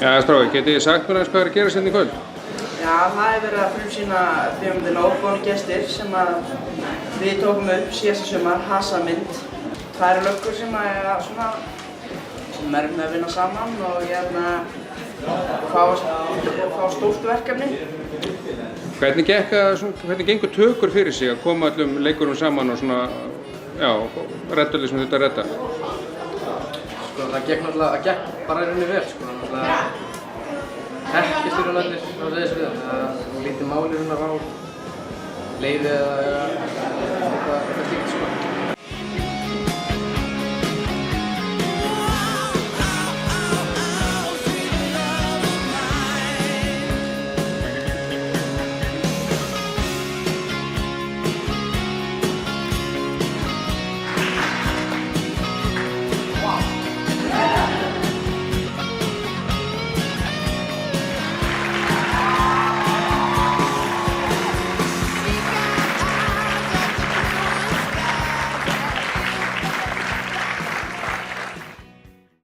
Ja, strákar, getið þið sagt mér aðeins hvað er að gerast hérna í kvöld? Já, það hefur verið að frumsýna bíómyndina Óboðnir gestir sem við tókum upp síðasta sumar, Hasamynd. Það eru löggur sem erum með að vinna saman og fá stórt verkefni. Hvernig gengur tökur fyrir sig að koma öllum leikurum saman og svona, já, redda því sem þetta redda? Sko, það gekk bara í rauninni vel, sko. Ekki styrjunarnir á þessu við. Það lítið máli á leiði eða eitthvað slíkt, sko.